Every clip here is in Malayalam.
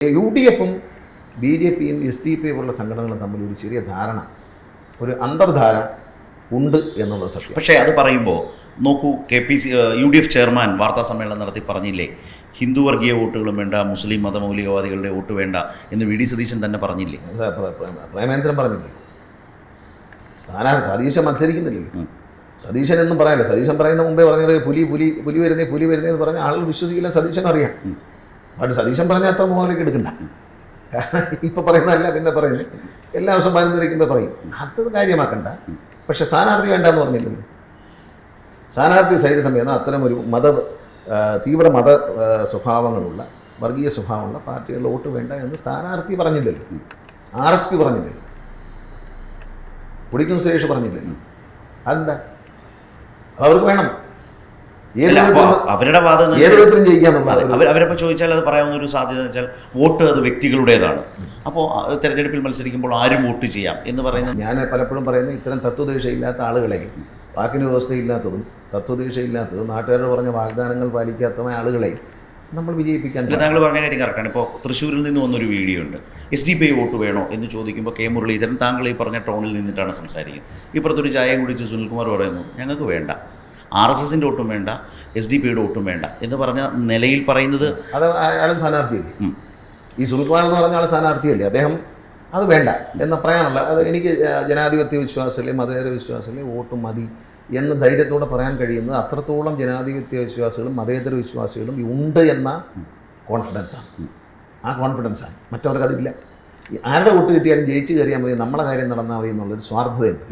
UDF-ഉം BJP-യും SDP പോലുള്ള സംഘടനകളും തമ്മിൽ ഒരു ചെറിയ ധാരണ, ഒരു അന്തർധാര ഉണ്ട് എന്നുള്ളത് സത്യം. പക്ഷേ അത് പറയുമ്പോൾ നോക്കൂ, UDF ചെയർമാൻ വാർത്താ സമ്മേളനം നടത്തി പറഞ്ഞില്ലേ, ഹിന്ദു വർഗീയ വോട്ടുകളും വേണ്ട, മുസ്ലിം മതമൗലികവാദികളുടെ വോട്ട് വേണ്ട എന്ന് വി ഡി സതീശൻ തന്നെ പറഞ്ഞില്ലേ? പ്രേമേന്ദ്രൻ പറഞ്ഞില്ലേ? സതീശൻ മത്സരിക്കുന്നില്ലല്ലോ. സതീശൻ എന്നും പറയാനില്ല. സതീശൻ പറയുന്ന മുമ്പേ പറഞ്ഞത് പുലി വരുന്നതെന്ന് പറഞ്ഞാൽ ആളുകൾ വിശ്വസിക്കില്ല. സതീശൻ അറിയാം. അതുകൊണ്ട് സതീശൻ പറഞ്ഞാൽ അത്ര മുഖലേക്ക് എടുക്കണ്ട. ഇപ്പം പറയുന്നതല്ല പിന്നെ പറയുന്നത് എല്ലാ ദിവസവും 11:00 പറയും. അത് കാര്യമാക്കണ്ട. പക്ഷെ സ്ഥാനാർത്ഥി വേണ്ടെന്ന് പറഞ്ഞില്ലല്ലോ. സ്ഥാനാർത്ഥി ധൈര്യസമയം അത്തരമൊരു തീവ്ര മത സ്വഭാവങ്ങളുള്ള, വർഗീയ സ്വഭാവമുള്ള പാർട്ടികളുടെ വോട്ട് വേണ്ട എന്ന് സ്ഥാനാർത്ഥി പറഞ്ഞില്ലല്ലോ. RSP പറഞ്ഞില്ലല്ലോ. കുടിക്കും സുരേഷ് പറഞ്ഞില്ലല്ലോ. അതെന്താ? അവർക്ക് വേണം. അവരുടെ വാദം ഏതൊരുത്തരും ജയിക്കാന്നുള്ള അവരപ്പോൾ ചോദിച്ചാൽ അത് പറയാവുന്ന ഒരു സാധ്യത വെച്ചാൽ വോട്ട് അത് വ്യക്തികളുടേതാണ്. അപ്പോൾ തെരഞ്ഞെടുപ്പിൽ മത്സരിക്കുമ്പോൾ ആരും വോട്ട് ചെയ്യാം എന്ന് പറയുന്നത്. ഞാൻ പലപ്പോഴും പറയുന്നത് ഇത്തരം തത്വദീക്ഷയില്ലാത്ത ആളുകളെ, വാക്കിന് വ്യവസ്ഥയില്ലാത്തതും തത്വദീക്ഷയില്ലാത്തതും നാട്ടുകാരോട് പറഞ്ഞ വാഗ്ദാനങ്ങൾ പാലിക്കാത്ത ആളുകളെ നമ്മൾ വിജയിപ്പിക്കാൻ. താങ്കൾ പറഞ്ഞ കാര്യം കറക്റ്റാണ്. ഇപ്പോൾ തൃശ്ശൂരിൽ നിന്ന് വന്നൊരു വീഡിയോ ഉണ്ട്. SDP വോട്ട് വേണോ എന്ന് ചോദിക്കുമ്പോൾ K. മുരളീധരൻ താങ്കൾ ഈ പറഞ്ഞ ടോണിൽ നിന്നിട്ടാണ് സംസാരിക്കുന്നത്. ഇപ്പുറത്തൊരു ചായ കുടിച്ച് സുനിൽകുമാർ പറയുന്നു ഞങ്ങൾക്ക് വേണ്ട, RSSൻ്റെ വോട്ടും വേണ്ട, SDP-യുടെ വോട്ടും വേണ്ട എന്ന് പറഞ്ഞ നിലയിൽ പറയുന്നത്. അത് അയാളും സ്ഥാനാർത്ഥിയല്ലേ? ഈ സുനിൽകുമാർ എന്ന് പറഞ്ഞ ആൾ സ്ഥാനാർത്ഥിയല്ലേ? അദ്ദേഹം അത് വേണ്ട എന്ന് പറയാനുള്ള, അത് എനിക്ക് ജനാധിപത്യ വിശ്വാസത്തിലെ, മതേതര വിശ്വാസത്തിലെ വോട്ട് മതി എന്ന് ധൈര്യത്തോടെ പറയാൻ കഴിയുന്നത് അത്രത്തോളം ജനാധിപത്യ വിശ്വാസികളും മതേതര വിശ്വാസികളും ഉണ്ട് എന്ന കോൺഫിഡൻസാണ്. ആ കോൺഫിഡൻസാണ്. മറ്റവർക്ക് അതില്ല. ആരുടെ വോട്ട് കിട്ടിയാലും ജയിച്ച് കയറിയാൽ മതി, നമ്മളെ കാര്യം നടന്നാൽ മതി എന്നുള്ളൊരു സ്വാർത്ഥതയുണ്ട്.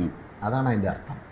അതാണ് അതിൻ്റെ അർത്ഥം.